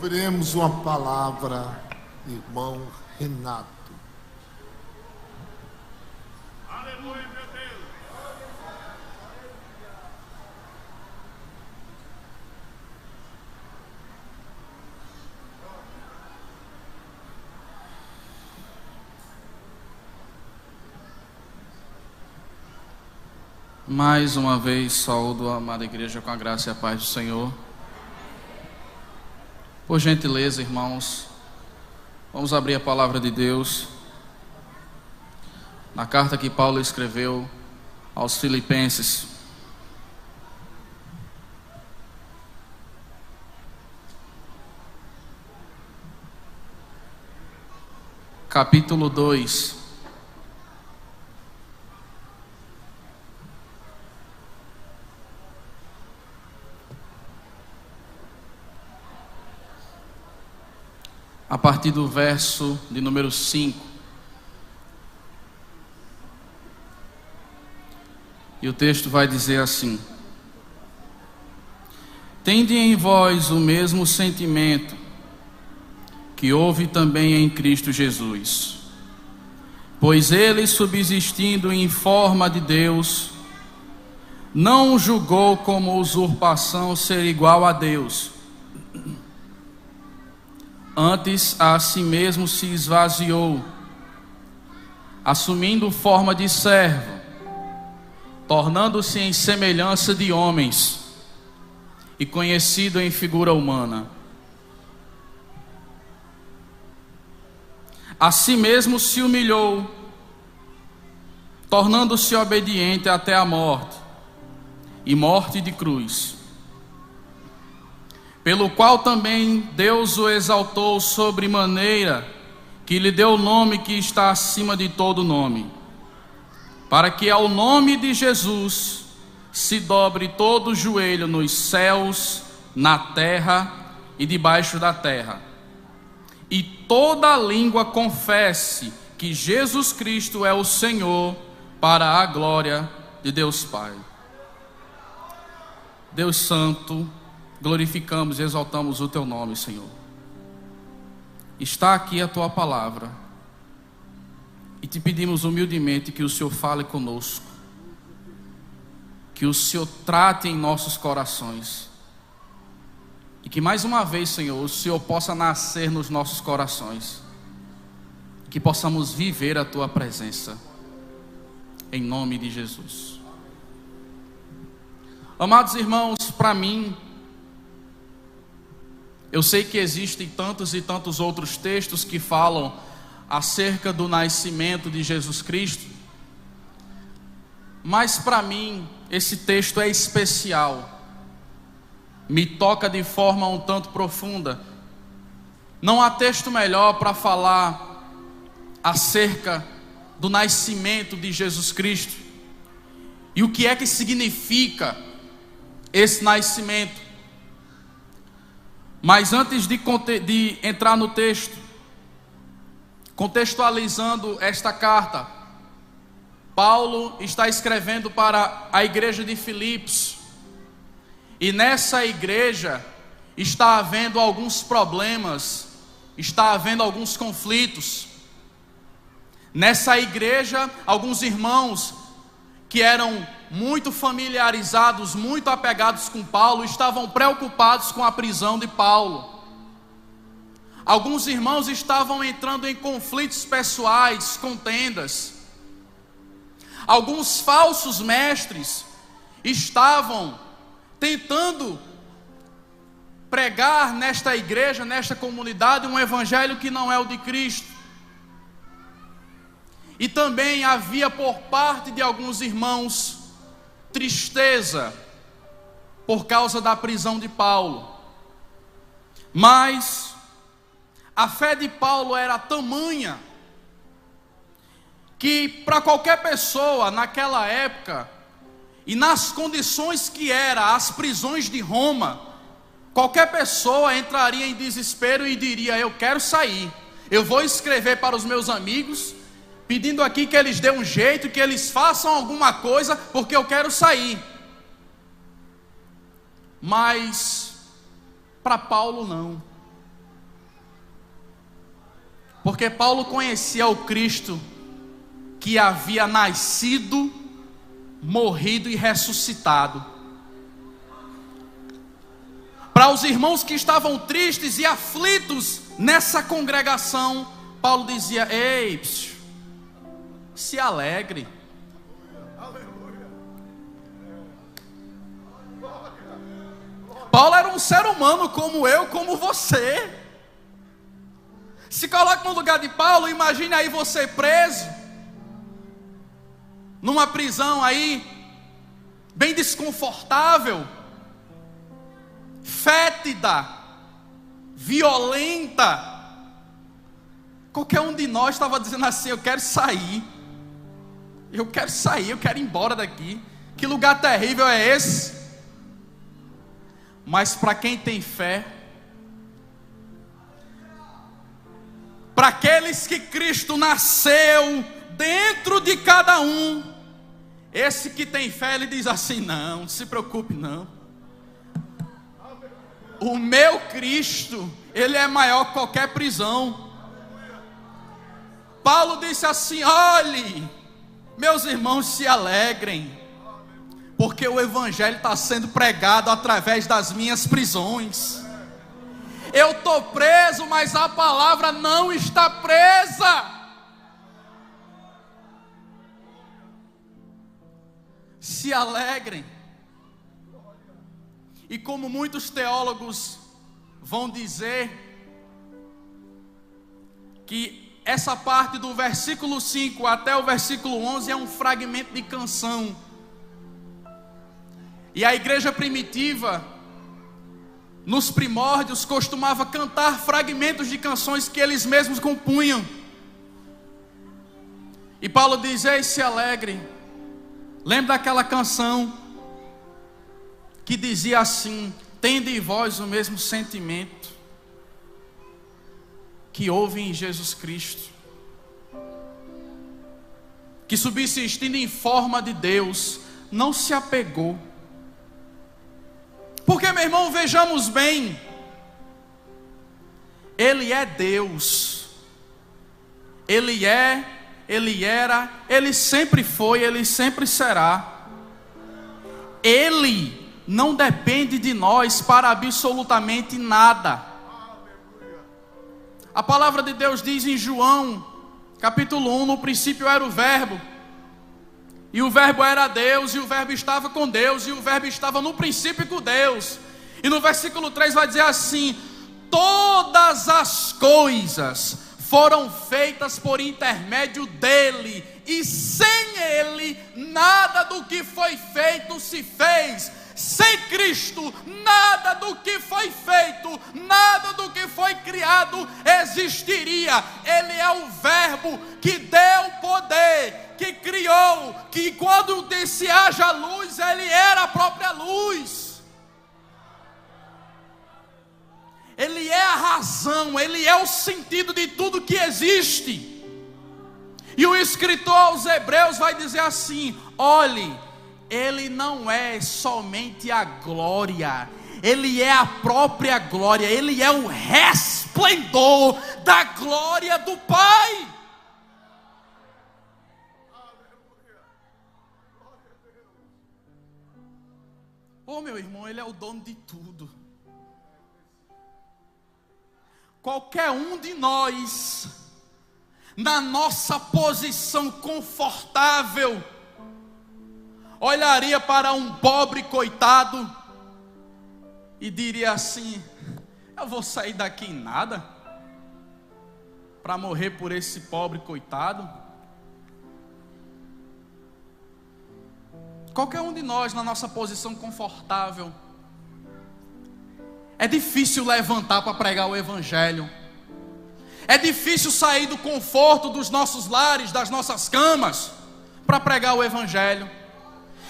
Ouviremos uma palavra, irmão Renato. Aleluia, meu Deus. Mais uma vez, saúdo a amada igreja com a graça e a paz do Senhor. Por gentileza, irmãos, vamos abrir a palavra de Deus na carta que Paulo escreveu aos Filipenses. Capítulo 2. A partir do verso de número 5. E o texto vai dizer assim: Tende em vós o mesmo sentimento que houve também em Cristo Jesus, pois ele, subsistindo em forma de Deus, não julgou como usurpação ser igual a Deus. Antes a si mesmo se esvaziou, assumindo forma de servo, tornando-se em semelhança de homens, e conhecido em figura humana. A si mesmo se humilhou, tornando-se obediente até a morte, e morte de cruz. Pelo qual também Deus o exaltou sobremaneira, que lhe deu o nome que está acima de todo nome, para que ao nome de Jesus se dobre todo o joelho nos céus, na terra e debaixo da terra, e toda língua confesse que Jesus Cristo é o Senhor, para a glória de Deus Pai. Deus Santo, glorificamos e exaltamos o Teu nome, Senhor. Está aqui a Tua palavra, e te pedimos humildemente que o Senhor fale conosco, que o Senhor trate em nossos corações, e que mais uma vez, Senhor, o Senhor possa nascer nos nossos corações, que possamos viver a Tua presença, em nome de Jesus. Amados irmãos, para mim, eu sei que existem tantos e tantos outros textos que falam acerca do nascimento de Jesus Cristo, mas para mim esse texto é especial, me toca de forma um tanto profunda. Não há texto melhor para falar acerca do nascimento de Jesus Cristo e o que é que significa esse nascimento. Mas antes de entrar no texto, contextualizando esta carta, Paulo está escrevendo para a igreja de Filipos, e nessa igreja está havendo alguns problemas, está havendo alguns conflitos. Nessa igreja, alguns irmãos que eram muito familiarizados, muito apegados com Paulo, estavam preocupados com a prisão de Paulo. Alguns irmãos estavam entrando em conflitos pessoais, contendas. Alguns falsos mestres estavam tentando pregar nesta igreja, nesta comunidade, um evangelho que não é o de Cristo. E também havia por parte de alguns irmãos tristeza por causa da prisão de Paulo. Mas a fé de Paulo era tamanha que para qualquer pessoa naquela época, e nas condições que eram as prisões de Roma, qualquer pessoa entraria em desespero e diria: eu quero sair, eu vou escrever para os meus amigos, pedindo aqui que eles dêem um jeito, que eles façam alguma coisa, porque eu quero sair. Mas para Paulo não. Porque Paulo conhecia o Cristo que havia nascido, morrido e ressuscitado. Para os irmãos que estavam tristes e aflitos nessa congregação, Paulo dizia: ei, se alegre. Paulo era um ser humano como eu, como você. Se coloque no lugar de Paulo, imagine aí você preso, numa prisão aí, bem desconfortável, fétida, violenta. Qualquer um de nós estava dizendo assim: eu quero sair, eu quero ir embora daqui. Que lugar terrível é esse? Mas para quem tem fé, para aqueles que Cristo nasceu dentro de cada um, esse que tem fé, ele diz assim: não se preocupe não. O meu Cristo, ele é maior que qualquer prisão. Paulo disse assim: olhe, meus irmãos, se alegrem, porque o Evangelho está sendo pregado através das minhas prisões. Eu estou preso, mas a palavra não está presa. Se alegrem. E como muitos teólogos vão dizer, que essa parte do versículo 5 até o versículo 11 é um fragmento de canção. E a igreja primitiva, nos primórdios, costumava cantar fragmentos de canções que eles mesmos compunham. E Paulo diz: ei, se alegre. Lembra daquela canção que dizia assim: tende em vós o mesmo sentimento que houve em Jesus Cristo, que subsistindo em forma de Deus, não se apegou. Porque, meu irmão, vejamos bem, Ele é Deus, Ele é, Ele era, Ele sempre foi, Ele sempre será. Ele não depende de nós para absolutamente nada. A palavra de Deus diz em João, capítulo 1, no princípio era o Verbo, e o Verbo era Deus, e o Verbo estava com Deus, e o Verbo estava no princípio com Deus. E no versículo 3 vai dizer assim: todas as coisas foram feitas por intermédio dele, e sem ele nada do que foi feito se fez. Sem Cristo, nada do que foi feito, nada do que foi criado existiria. Ele é o Verbo que deu poder, que criou, que quando disse haja luz, Ele era a própria luz. Ele é a razão, Ele é o sentido de tudo que existe. E o escritor aos Hebreus vai dizer assim: olhe, Ele não é somente a glória, Ele é a própria glória, Ele é o resplendor da glória do Pai. Oh, meu irmão, Ele é o dono de tudo. Qualquer um de nós, na nossa posição confortável, olharia para um pobre coitado e diria assim: eu vou sair daqui em nada para morrer por esse pobre coitado? Qualquer um de nós, na nossa posição confortável, é difícil levantar para pregar o Evangelho. É difícil sair do conforto dos nossos lares, das nossas camas, para pregar o Evangelho.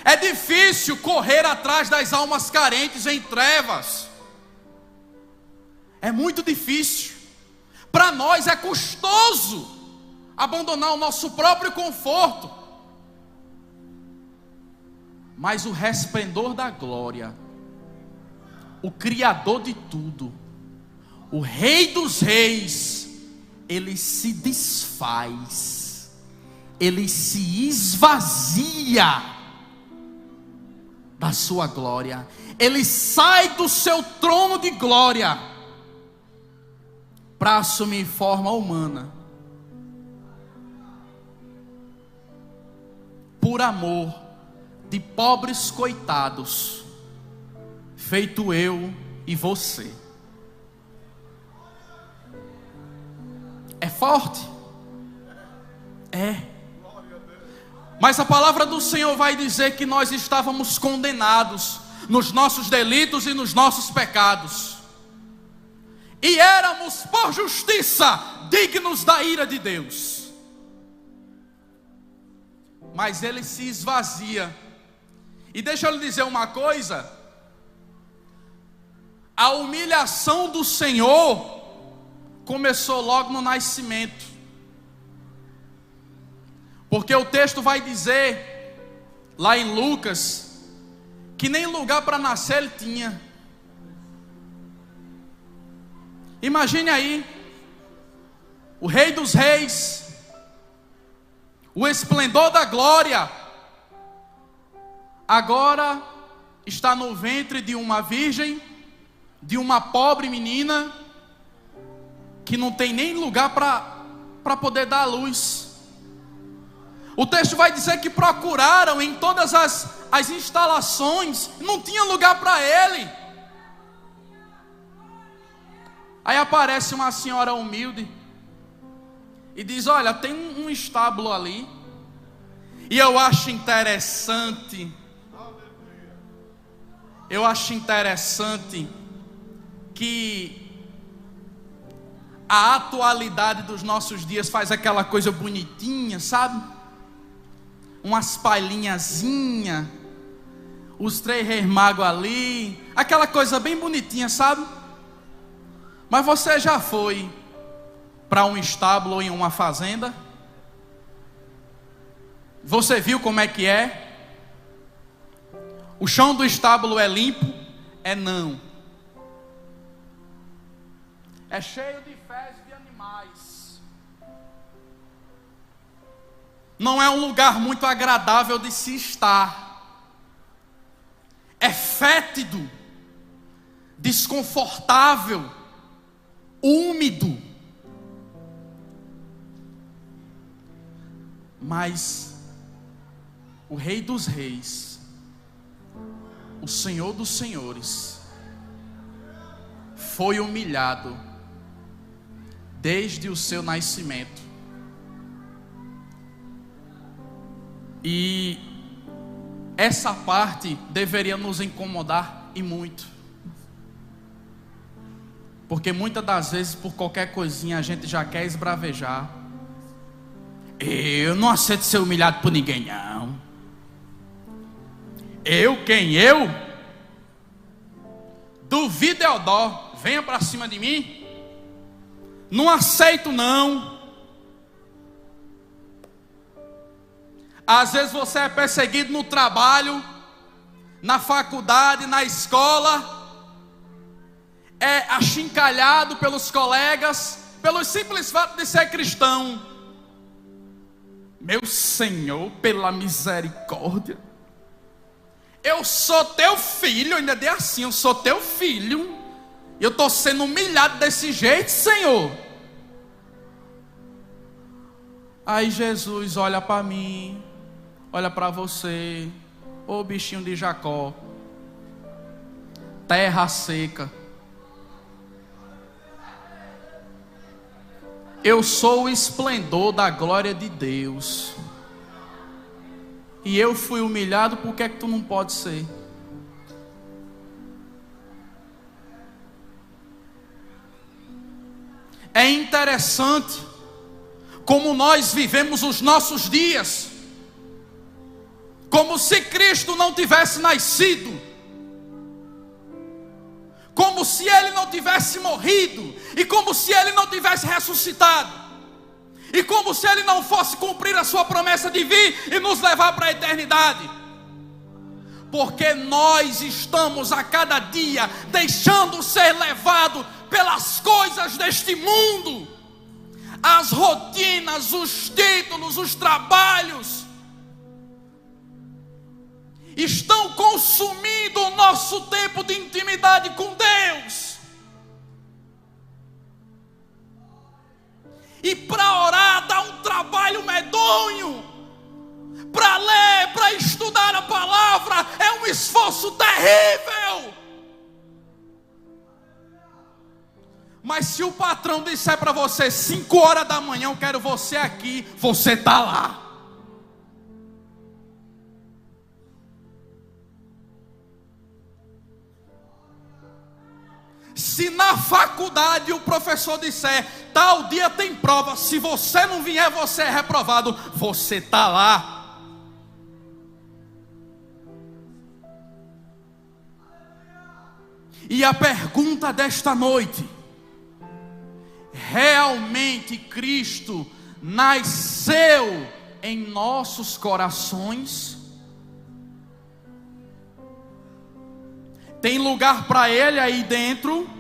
É difícil correr atrás das almas carentes em trevas. É muito difícil. Para nós é custoso abandonar o nosso próprio conforto. Mas o resplendor da glória, o Criador de tudo, o Rei dos Reis, ele se desfaz, ele se esvazia da sua glória, ele sai do seu trono de glória para assumir forma humana, por amor de pobres coitados, feito eu e você. É forte? É. Mas a palavra do Senhor vai dizer que nós estávamos condenados nos nossos delitos e nos nossos pecados, e éramos por justiça dignos da ira de Deus. Mas ele se esvazia. E deixa eu lhe dizer uma coisa: a humilhação do Senhor começou logo no nascimento, porque o texto vai dizer lá em Lucas que nem lugar para nascer ele tinha. Imagine aí, o Rei dos Reis, o esplendor da glória, agora está no ventre de uma virgem, de uma pobre menina, que não tem nem lugar para poder dar à luz. O texto vai dizer que procuraram em todas as instalações, não tinha lugar para ele. Aí aparece uma senhora humilde e diz: olha, tem um estábulo ali. E eu acho interessante que a atualidade dos nossos dias faz aquela coisa bonitinha, sabe? Umas palhinhazinhas, os 3 reis magos ali, aquela coisa bem bonitinha, sabe? Mas você já foi para um estábulo ou em uma fazenda? Você viu como é que é? O chão do estábulo é limpo? É não. É cheio de fezes de animais. Não é um lugar muito agradável de se estar. É fétido, desconfortável, úmido. Mas o Rei dos Reis, o Senhor dos Senhores, foi humilhado desde o seu nascimento. E essa parte deveria nos incomodar e muito, porque muitas das vezes por qualquer coisinha a gente já quer esbravejar. Eu não aceito ser humilhado por ninguém não. Eu? Duvido Eudó, venha para cima de mim. Não aceito não. Às vezes você é perseguido no trabalho, na faculdade, na escola, é achincalhado pelos colegas, pelo simples fato de ser cristão. Meu Senhor, pela misericórdia, eu sou teu filho, ainda dei assim, eu sou teu filho, eu estou sendo humilhado desse jeito, Senhor. Aí Jesus olha para mim, olha para você, ô bichinho de Jacó, terra seca. Eu sou o esplendor da glória de Deus, e eu fui humilhado, por que é que tu não pode ser? É interessante como nós vivemos os nossos dias, como se Cristo não tivesse nascido, como se Ele não tivesse morrido, e como se Ele não tivesse ressuscitado, e como se Ele não fosse cumprir a sua promessa de vir e nos levar para a eternidade. Porque nós estamos a cada dia deixando ser levado pelas coisas deste mundo, as rotinas, os títulos, os trabalhos estão consumindo o nosso tempo de intimidade com Deus. E para orar dá um trabalho medonho. Para ler, para estudar a palavra, é um esforço terrível. Mas se o patrão disser para você 5 horas da manhã, eu quero você aqui, você está lá. Se na faculdade o professor disser, tal dia tem prova, se você não vier, você é reprovado, você está lá. E a pergunta desta noite: realmente Cristo nasceu em nossos corações? Tem lugar para Ele aí dentro?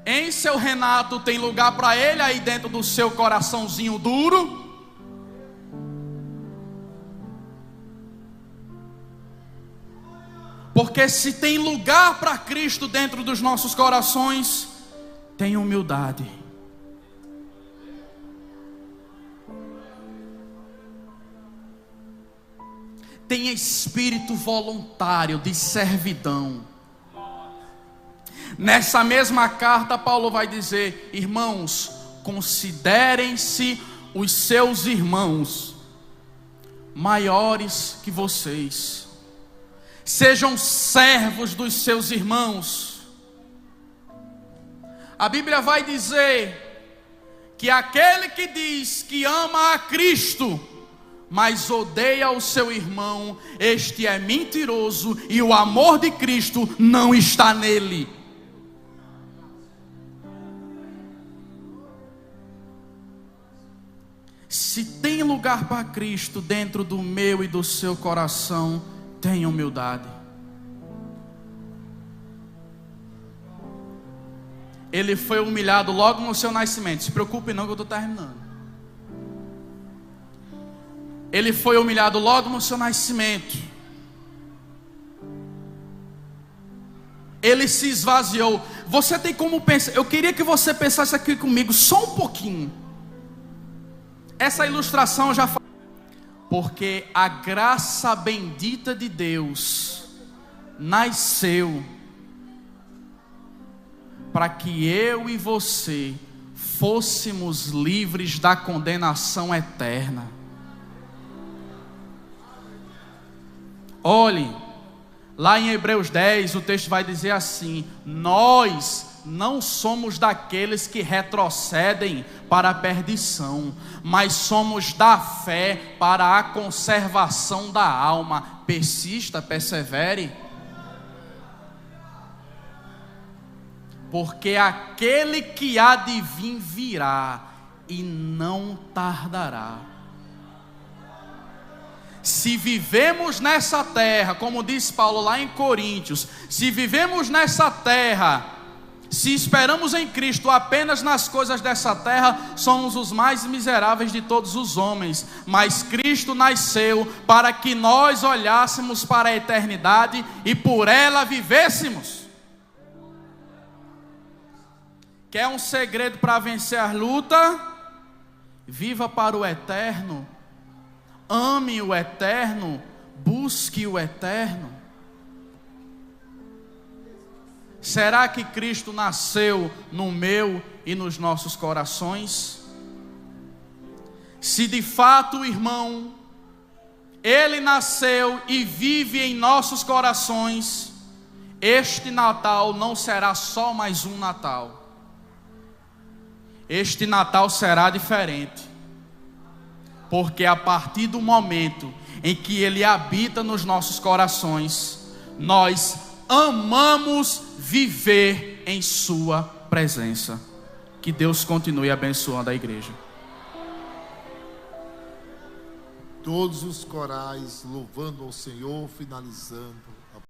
Em seu Renato, tem lugar para Ele aí dentro do seu coraçãozinho duro? Porque se tem lugar para Cristo dentro dos nossos corações, tem humildade. Tem espírito voluntário de servidão. Nessa mesma carta, Paulo vai dizer: irmãos, considerem-se os seus irmãos maiores que vocês. Sejam servos dos seus irmãos. A Bíblia vai dizer que aquele que diz que ama a Cristo, mas odeia o seu irmão, este é mentiroso e o amor de Cristo não está nele. Se tem lugar para Cristo dentro do meu e do seu coração, tenha humildade. Ele foi humilhado logo no seu nascimento. Se preocupe não que eu estou terminando. Ele foi humilhado logo no seu nascimento. Ele se esvaziou. Você tem como pensar? Eu queria que você pensasse aqui comigo só um pouquinho. Essa ilustração já falei. Porque a graça bendita de Deus nasceu para que eu e você fôssemos livres da condenação eterna. Olhe, lá em Hebreus 10 o texto vai dizer assim: nós não somos daqueles que retrocedem para a perdição, mas somos da fé para a conservação da alma. Persista, persevere. Porque aquele que há de vir virá e não tardará. Se vivemos nessa terra, como diz Paulo lá em Coríntios, se vivemos nessa terra, se esperamos em Cristo apenas nas coisas dessa terra, somos os mais miseráveis de todos os homens. Mas Cristo nasceu para que nós olhássemos para a eternidade e por ela vivêssemos. Quer um segredo para vencer a luta? Viva para o eterno. Ame o eterno. Busque o eterno. Será que Cristo nasceu no meu e nos nossos corações? Se de fato, irmão, Ele nasceu e vive em nossos corações, este Natal não será só mais um Natal. Este Natal será diferente. Porque a partir do momento em que Ele habita nos nossos corações, nós amamos viver em sua presença. Que Deus continue abençoando a igreja. Todos os corais louvando ao Senhor, finalizando.